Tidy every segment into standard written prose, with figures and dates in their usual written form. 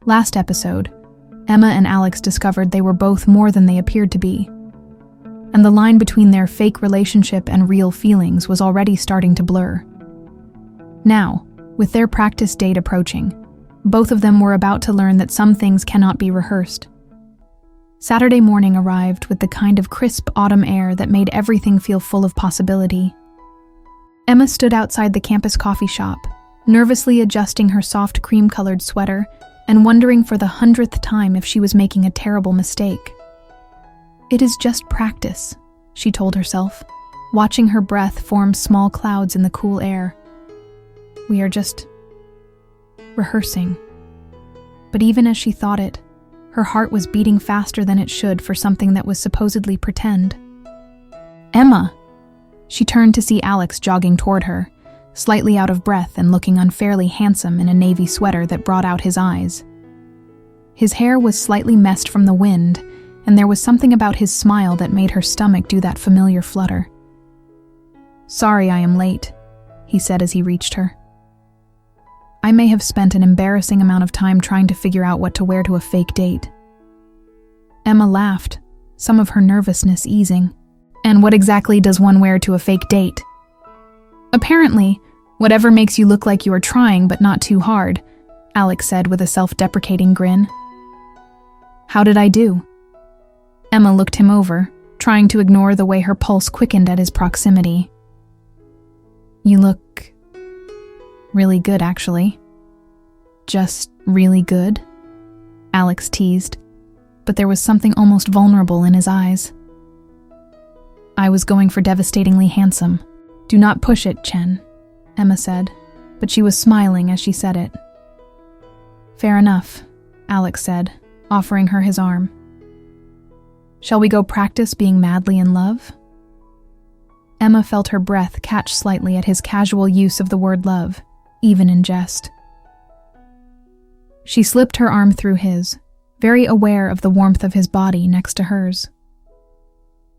Last episode, Emma and Alex discovered they were both more than they appeared to be, and the line between their fake relationship and real feelings was already starting to blur. Now, with their practice date approaching, both of them were about to learn that some things cannot be rehearsed. Saturday morning arrived with the kind of crisp autumn air that made everything feel full of possibility. Emma stood outside the campus coffee shop, nervously adjusting her soft cream-colored sweater and wondering for the 100th time if she was making a terrible mistake. "It is just practice," she told herself, watching her breath form small clouds in the cool air. "We are just rehearsing." But even as she thought it, her heart was beating faster than it should for something that was supposedly pretend. "Emma!" She turned to see Alex jogging toward her, slightly out of breath and looking unfairly handsome in a navy sweater that brought out his eyes. His hair was slightly messed from the wind, and there was something about his smile that made her stomach do that familiar flutter. "Sorry I am late," he said as he reached her. "I may have spent an embarrassing amount of time trying to figure out what to wear to a fake date." Emma laughed, some of her nervousness easing. "And what exactly does one wear to a fake date?" "Apparently, whatever makes you look like you are trying but not too hard," Alex said with a self-deprecating grin. "How did I do?" Emma looked him over, trying to ignore the way her pulse quickened at his proximity. "You look really good, actually." "Just really good?" Alex teased, but there was something almost vulnerable in his eyes. "I was going for devastatingly handsome. Do not push it, Chen," Emma said, but she was smiling as she said it. "Fair enough," Alex said, offering her his arm. "Shall we go practice being madly in love?" Emma felt her breath catch slightly at his casual use of the word love, even in jest. She slipped her arm through his, very aware of the warmth of his body next to hers.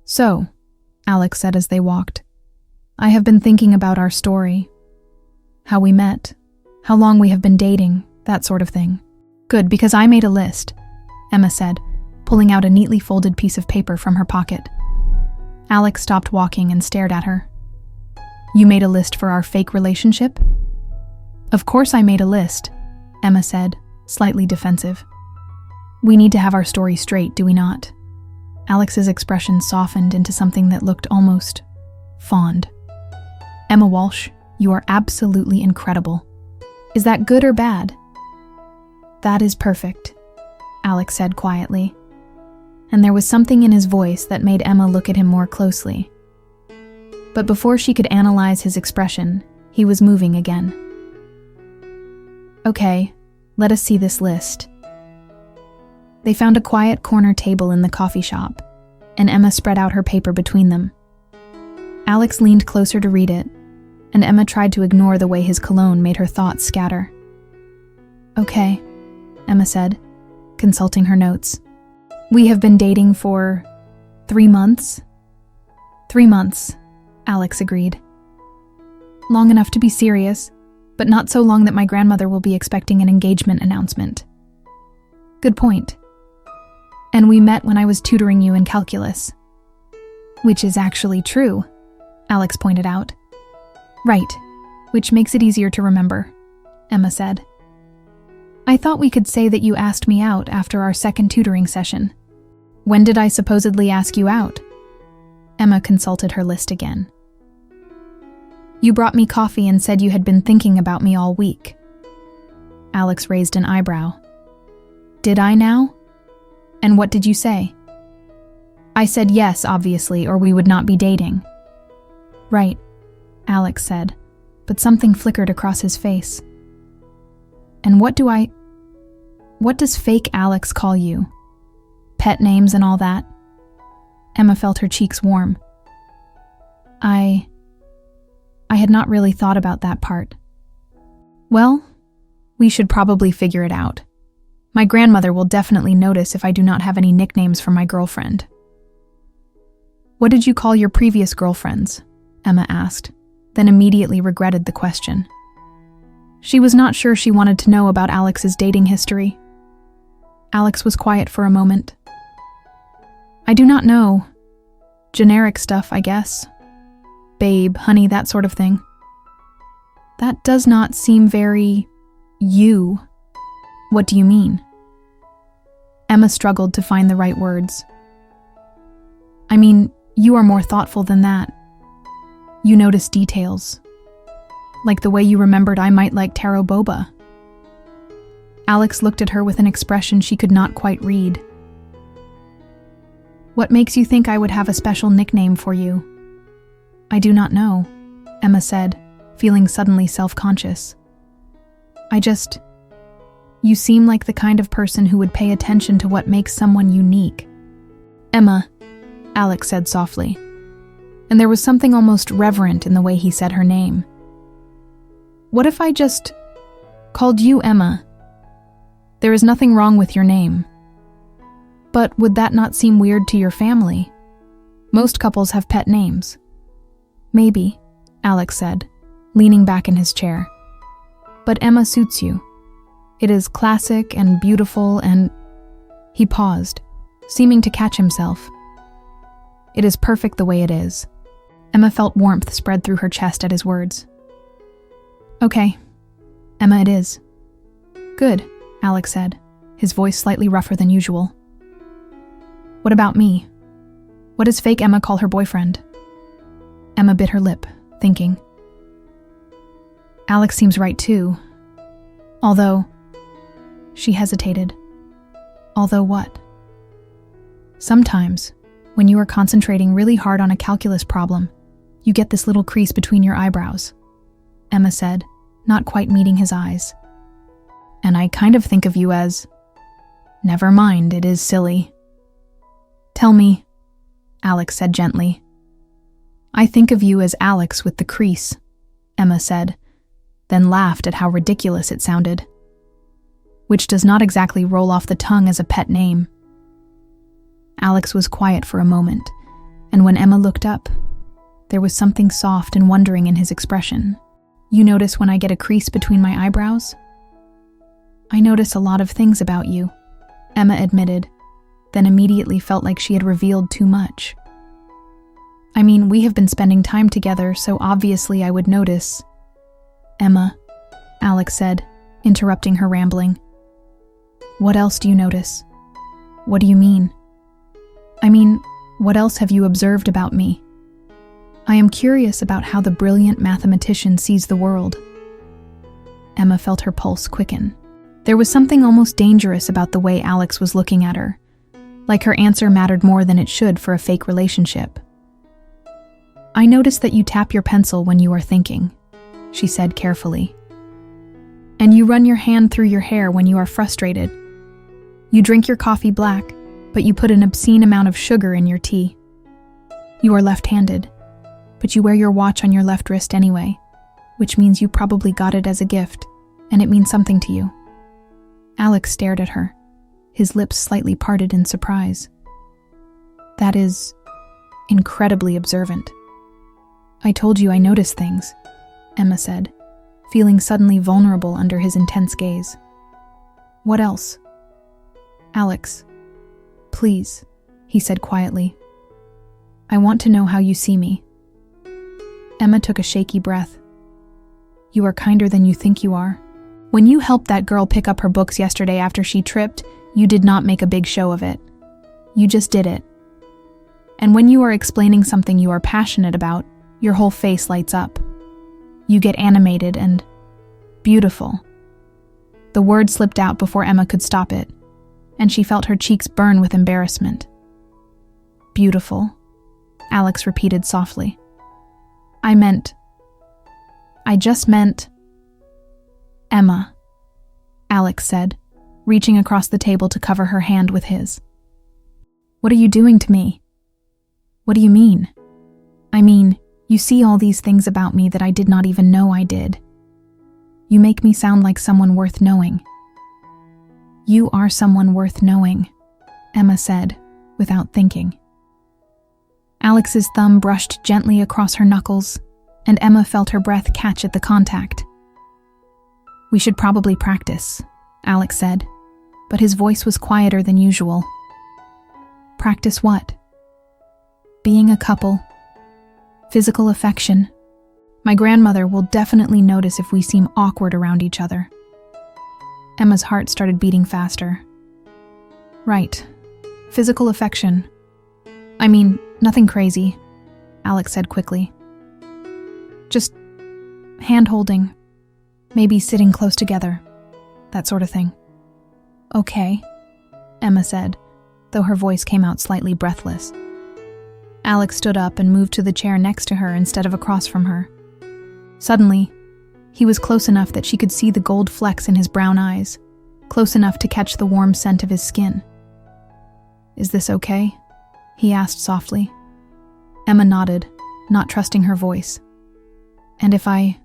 "So," Alex said as they walked, "I have been thinking about our story. How we met, how long we have been dating, that sort of thing." "Good, because I made a list," Emma said, pulling out a neatly folded piece of paper from her pocket. Alex stopped walking and stared at her. "You made a list for our fake relationship?" "Of course I made a list," Emma said, slightly defensive. "We need to have our story straight, do we not?" Alex's expression softened into something that looked almost fond. "Emma Walsh, you are absolutely incredible. Is that good or bad?" "That is perfect," Alex said quietly, and there was something in his voice that made Emma look at him more closely. But before she could analyze his expression, he was moving again. "Okay, let us see this list." They found a quiet corner table in the coffee shop, and Emma spread out her paper between them. Alex leaned closer to read it, and Emma tried to ignore the way his cologne made her thoughts scatter. "Okay," Emma said, consulting her notes. "We have been dating for 3 months?" "3 months," Alex agreed. "Long enough to be serious, but not so long that my grandmother will be expecting an engagement announcement." "Good point." "And we met when I was tutoring you in calculus." "Which is actually true," Alex pointed out. "Right, which makes it easier to remember," Emma said. "I thought we could say that you asked me out after our second tutoring session." "When did I supposedly ask you out?" Emma consulted her list again. "You brought me coffee and said you had been thinking about me all week." Alex raised an eyebrow. "Did I now? And what did you say?" "I said yes, obviously, or we would not be dating." "Right," Alex said, but something flickered across his face. "And what does fake Alex call you? Pet names and all that?" Emma felt her cheeks warm. I had not really thought about that part." "Well, we should probably figure it out. My grandmother will definitely notice if I do not have any nicknames for my girlfriend." "What did you call your previous girlfriends?" Emma asked, then immediately regretted the question. She was not sure she wanted to know about Alex's dating history. Alex was quiet for a moment. I do not know. Generic stuff, I guess. Babe, honey, that sort of thing. That does not seem very... you. What do you mean? Emma struggled to find the right words. I mean, you are more thoughtful than that. You notice details. Like the way you remembered I might like taro boba. Alex looked at her with an expression she could not quite read. What makes you think I would have a special nickname for you? I do not know, Emma said, feeling suddenly self-conscious. You seem like the kind of person who would pay attention to what makes someone unique. Emma, Alex said softly, and there was something almost reverent in the way he said her name. What if I just called you Emma? There is nothing wrong with your name. But would that not seem weird to your family? Most couples have pet names. Maybe, Alex said, leaning back in his chair. But Emma suits you. It is classic and beautiful and... He paused, seeming to catch himself. It is perfect the way it is. Emma felt warmth spread through her chest at his words. Okay, Emma it is. Good, Alex said, his voice slightly rougher than usual. What about me? What does fake Emma call her boyfriend? Emma bit her lip, thinking. Alex seems right too. Although... She hesitated. Although what? Sometimes, when you are concentrating really hard on a calculus problem, you get this little crease between your eyebrows, Emma said, not quite meeting his eyes. And I kind of think of you as... Never mind, it is silly. Tell me, Alex said gently. I think of you as Alex with the crease, Emma said, then laughed at how ridiculous it sounded. Which does not exactly roll off the tongue as a pet name. Alex was quiet for a moment, and when Emma looked up, there was something soft and wondering in his expression. You notice when I get a crease between my eyebrows? I notice a lot of things about you, Emma admitted, then immediately felt like she had revealed too much. I mean, we have been spending time together, so obviously I would notice. Emma, Alex said, interrupting her rambling. What else do you notice? What do you mean? I mean, what else have you observed about me? I am curious about how the brilliant mathematician sees the world. Emma felt her pulse quicken. There was something almost dangerous about the way Alex was looking at her, like her answer mattered more than it should for a fake relationship. I notice that you tap your pencil when you are thinking, she said carefully. And you run your hand through your hair when you are frustrated. You drink your coffee black, but you put an obscene amount of sugar in your tea. You are left-handed, but you wear your watch on your left wrist anyway, which means you probably got it as a gift, and it means something to you. Alex stared at her, his lips slightly parted in surprise. That is incredibly observant. I told you I notice things, Emma said, feeling suddenly vulnerable under his intense gaze. What else? Alex, please, he said quietly. I want to know how you see me. Emma took a shaky breath. You are kinder than you think you are. When you helped that girl pick up her books yesterday after she tripped, you did not make a big show of it. You just did it. And when you are explaining something you are passionate about, your whole face lights up. You get animated and beautiful. The word slipped out before Emma could stop it, and she felt her cheeks burn with embarrassment. Beautiful, Alex repeated softly. I just meant... Emma, Alex said, reaching across the table to cover her hand with his. What are you doing to me? What do you mean? I mean, you see all these things about me that I did not even know I did. You make me sound like someone worth knowing. You are someone worth knowing, Emma said, without thinking. Alex's thumb brushed gently across her knuckles, and Emma felt her breath catch at the contact. We should probably practice, Alex said, but his voice was quieter than usual. Practice what? Being a couple. Physical affection. My grandmother will definitely notice if we seem awkward around each other. Emma's heart started beating faster. Right. Physical affection. I mean, nothing crazy, Alex said quickly. Just hand-holding, maybe sitting close together, that sort of thing. Okay, Emma said, though her voice came out slightly breathless. Alex stood up and moved to the chair next to her instead of across from her. Suddenly, he was close enough that she could see the gold flecks in his brown eyes, close enough to catch the warm scent of his skin. Is this okay? He asked softly. Emma nodded, not trusting her voice. And if I...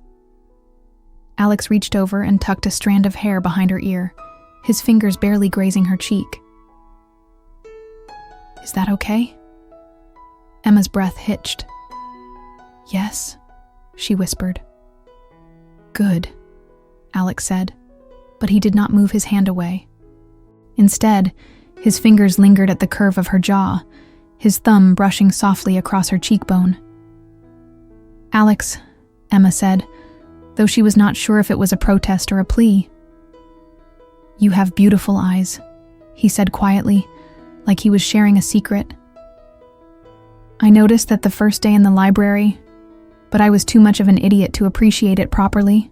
Alex reached over and tucked a strand of hair behind her ear, his fingers barely grazing her cheek. Is that okay? Emma's breath hitched. Yes, she whispered. Good, Alex said, but he did not move his hand away. Instead, his fingers lingered at the curve of her jaw, his thumb brushing softly across her cheekbone. Alex, Emma said, though she was not sure if it was a protest or a plea. You have beautiful eyes, he said quietly, like he was sharing a secret. I noticed that the first day in the library, but I was too much of an idiot to appreciate it properly.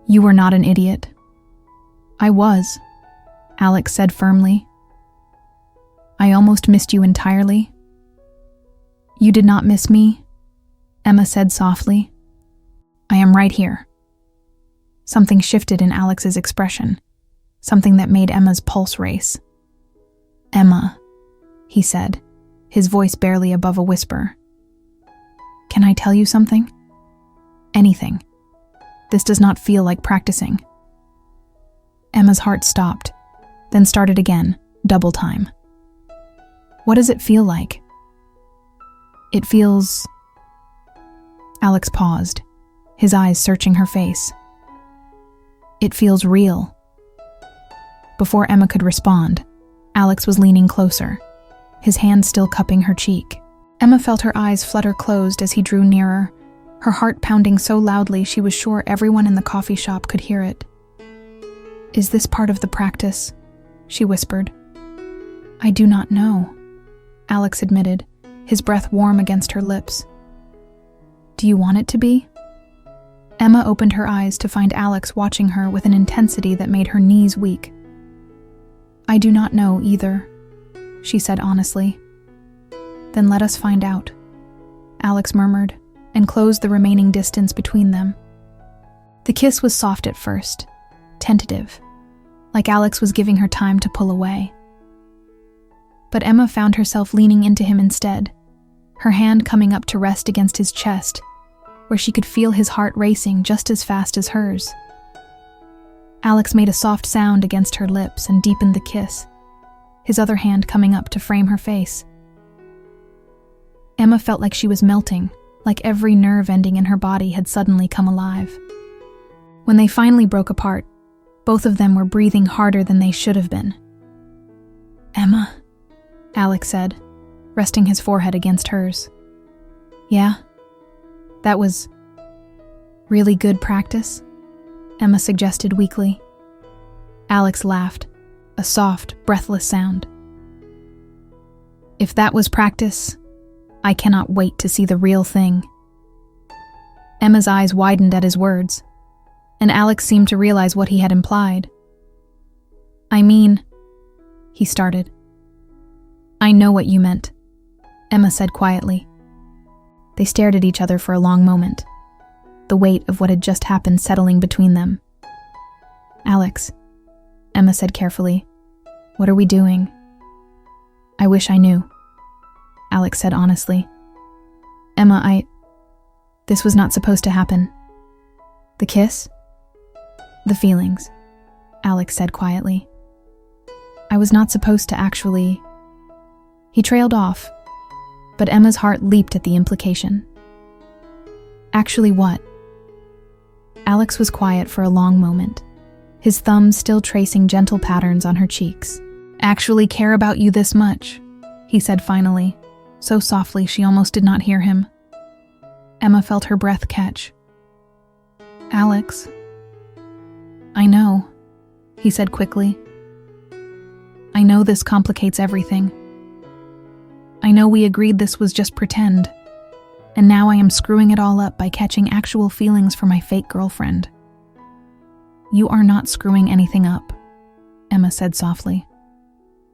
You were not an idiot. I was, Alex said firmly. I almost missed you entirely. You did not miss me, Emma said softly. I am right here. Something shifted in Alex's expression, something that made Emma's pulse race. Emma, he said, his voice barely above a whisper. Can I tell you something? Anything. This does not feel like practicing. Emma's heart stopped, then started again, double time. What does it feel like? It feels... Alex paused, his eyes searching her face. It feels real. Before Emma could respond, Alex was leaning closer, his hand still cupping her cheek. Emma felt her eyes flutter closed as he drew nearer, her heart pounding so loudly she was sure everyone in the coffee shop could hear it. Is this part of the practice? She whispered. I do not know, Alex admitted, his breath warm against her lips. Do you want it to be? Emma opened her eyes to find Alex watching her with an intensity that made her knees weak. I do not know either, she said honestly. Then let us find out, Alex murmured, and closed the remaining distance between them. The kiss was soft at first, tentative, like Alex was giving her time to pull away. But Emma found herself leaning into him instead, her hand coming up to rest against his chest, where she could feel his heart racing just as fast as hers. Alex made a soft sound against her lips and deepened the kiss, his other hand coming up to frame her face. Emma felt like she was melting, like every nerve ending in her body had suddenly come alive. When they finally broke apart, both of them were breathing harder than they should have been. Emma, Alex said, resting his forehead against hers. Yeah? That was really good practice? Emma suggested weakly. Alex laughed, a soft, breathless sound. If that was practice, I cannot wait to see the real thing. Emma's eyes widened at his words, and Alex seemed to realize what he had implied. I mean, he started. I know what you meant, Emma said quietly. They stared at each other for a long moment, the weight of what had just happened settling between them. Alex, Emma said carefully, what are we doing? I wish I knew, Alex said honestly. Emma, this was not supposed to happen. The kiss? The feelings, Alex said quietly. I was not supposed to actually... He trailed off, but Emma's heart leaped at the implication. Actually what? Alex was quiet for a long moment, his thumbs still tracing gentle patterns on her cheeks. "Actually care about you this much," he said finally, so softly she almost did not hear him. Emma felt her breath catch. "Alex." "I know," he said quickly. "I know this complicates everything. I know we agreed this was just pretend, and now I am screwing it all up by catching actual feelings for my fake girlfriend." "You are not screwing anything up," Emma said softly.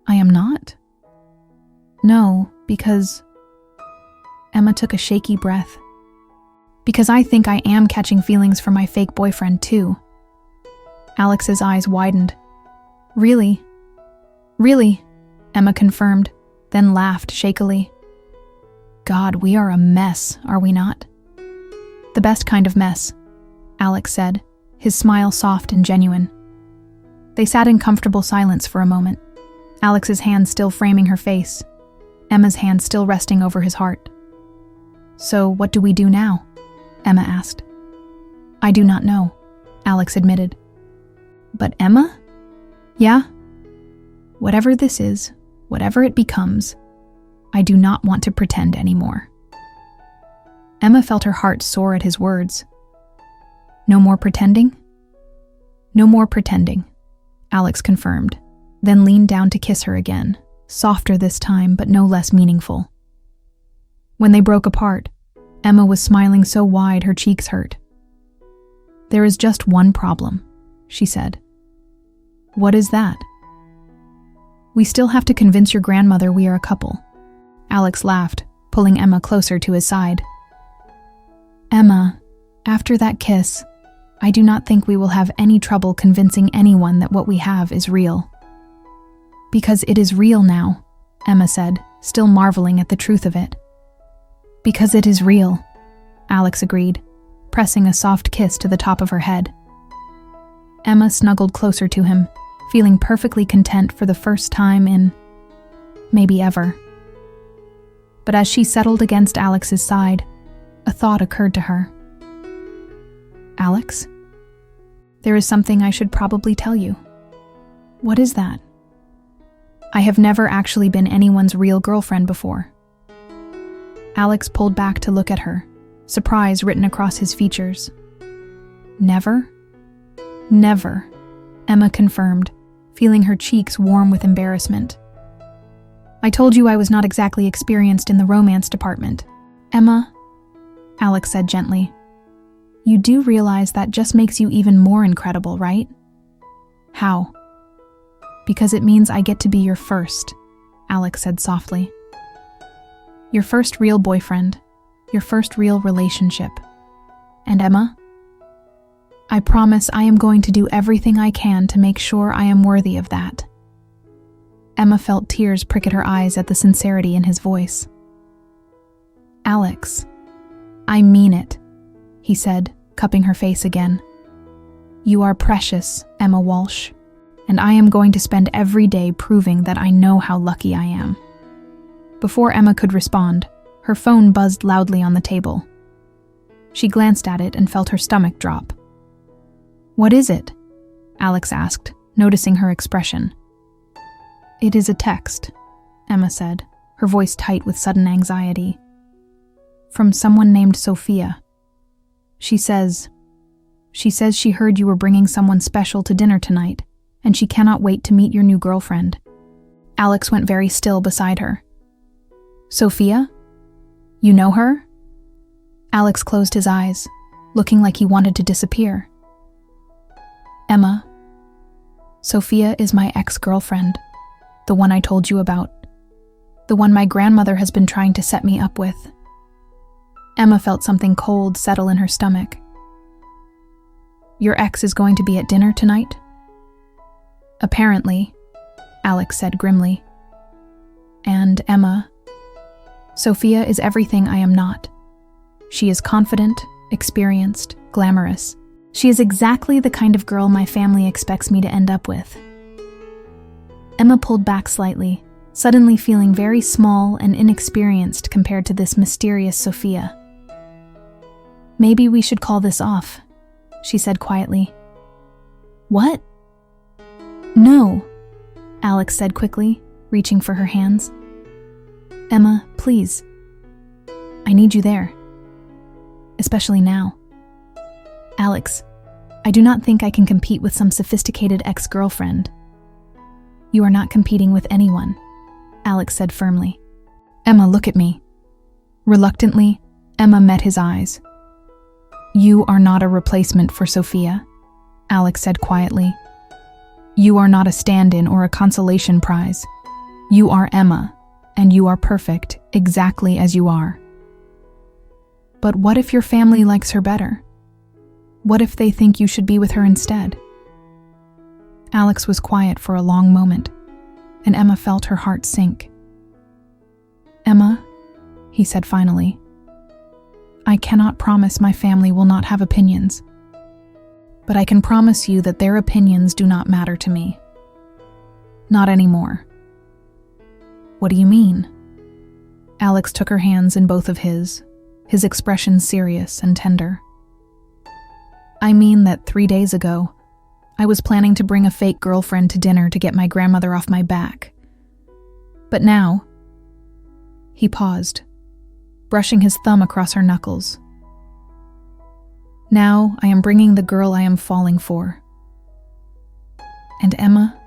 "I am not?" "No, because..." Emma took a shaky breath. "Because I think I am catching feelings for my fake boyfriend too." Alex's eyes widened. "Really? Really?" Emma confirmed, then laughed shakily. "God, we are a mess, are we not?" "The best kind of mess," Alex said, his smile soft and genuine. They sat in comfortable silence for a moment, Alex's hand still framing her face, Emma's hand still resting over his heart. "So what do we do now?" Emma asked. "I do not know," Alex admitted. "But Emma?" "Yeah? Whatever this is, whatever it becomes, I do not want to pretend anymore." Emma felt her heart soar at his words. "No more pretending?" "No more pretending," Alex confirmed, then leaned down to kiss her again, softer this time but no less meaningful. When they broke apart, Emma was smiling so wide her cheeks hurt. "There is just one problem," she said. "What is that?" "We still have to convince your grandmother we are a couple." Alex laughed, pulling Emma closer to his side. "Emma, after that kiss, I do not think we will have any trouble convincing anyone that what we have is real." "Because it is real now," Emma said, still marveling at the truth of it. "Because it is real," Alex agreed, pressing a soft kiss to the top of her head. Emma snuggled closer to him, feeling perfectly content for the first time in maybe ever. But as she settled against Alex's side, a thought occurred to her. "Alex, there is something I should probably tell you." "What is that?" "I have never actually been anyone's real girlfriend before." Alex pulled back to look at her, surprise written across his features. "Never?" "Never," Emma confirmed, feeling her cheeks warm with embarrassment. "I told you I was not exactly experienced in the romance department." "Emma," Alex said gently, "you do realize that just makes you even more incredible, right?" "How?" "Because it means I get to be your first," Alex said softly. "Your first real boyfriend, your first real relationship. And Emma, I promise I am going to do everything I can to make sure I am worthy of that." Emma felt tears prick at her eyes at the sincerity in his voice. "Alex, I mean it," he said, cupping her face again. "You are precious, Emma Walsh, and I am going to spend every day proving that I know how lucky I am." Before Emma could respond, her phone buzzed loudly on the table. She glanced at it and felt her stomach drop. "What is it?" Alex asked, noticing her expression. "It is a text," Emma said, her voice tight with sudden anxiety. "From someone named Sophia. She says she heard you were bringing someone special to dinner tonight, and she cannot wait to meet your new girlfriend." Alex went very still beside her. "Sophia? You know her?" Alex closed his eyes, looking like he wanted to disappear. "Emma, Sophia is my ex-girlfriend, the one I told you about, the one my grandmother has been trying to set me up with." Emma felt something cold settle in her stomach. "Your ex is going to be at dinner tonight?" "Apparently," Alex said grimly. "And Emma, Sophia is everything I am not. She is confident, experienced, glamorous. She is exactly the kind of girl my family expects me to end up with." Emma pulled back slightly, suddenly feeling very small and inexperienced compared to this mysterious Sophia. "Maybe we should call this off," she said quietly. "What?" No, Alex said quickly, reaching for her hands. Emma, please. I need you there. Especially now. Alex, I do not think I can compete with some sophisticated ex-girlfriend. You are not competing with anyone, Alex said firmly. Emma, look at me. Reluctantly, Emma met his eyes. You are not a replacement for Sophia, Alex said quietly. You are not a stand-in or a consolation prize. You are Emma, and you are perfect exactly as you are. But what if your family likes her better? What if they think you should be with her instead? Alex was quiet for a long moment, and Emma felt her heart sink. Emma, he said finally, I cannot promise my family will not have opinions, but I can promise you that their opinions do not matter to me. Not anymore. What do you mean? Alex took her hands in both of his expression serious and tender. I mean that 3 days ago, I was planning to bring a fake girlfriend to dinner to get my grandmother off my back. But now, he paused, brushing his thumb across her knuckles. Now I am bringing the girl I am falling for. And Emma,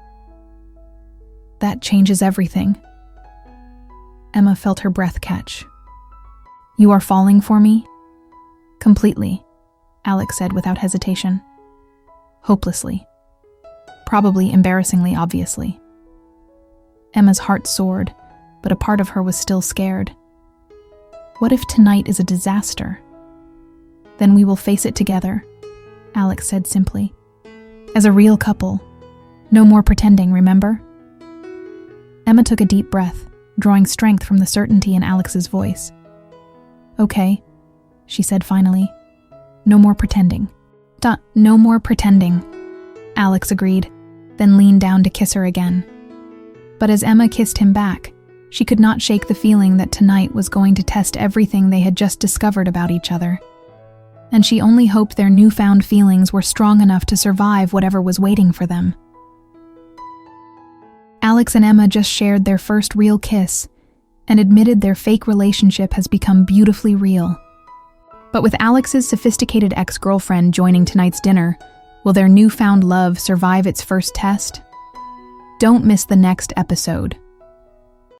that changes everything. Emma felt her breath catch. You are falling for me? Completely, Alex said without hesitation. Hopelessly. Probably embarrassingly obviously. Emma's heart soared, but a part of her was still scared. What if tonight is a disaster? Then we will face it together, Alex said simply. As a real couple. No more pretending, remember? Emma took a deep breath, drawing strength from the certainty in Alex's voice. Okay, she said finally. No more pretending. No more pretending, Alex agreed, then leaned down to kiss her again. But as Emma kissed him back, she could not shake the feeling that tonight was going to test everything they had just discovered about each other. And she only hoped their newfound feelings were strong enough to survive whatever was waiting for them. Alex and Emma just shared their first real kiss and admitted their fake relationship has become beautifully real. But with Alex's sophisticated ex-girlfriend joining tonight's dinner, will their newfound love survive its first test? Don't miss the next episode.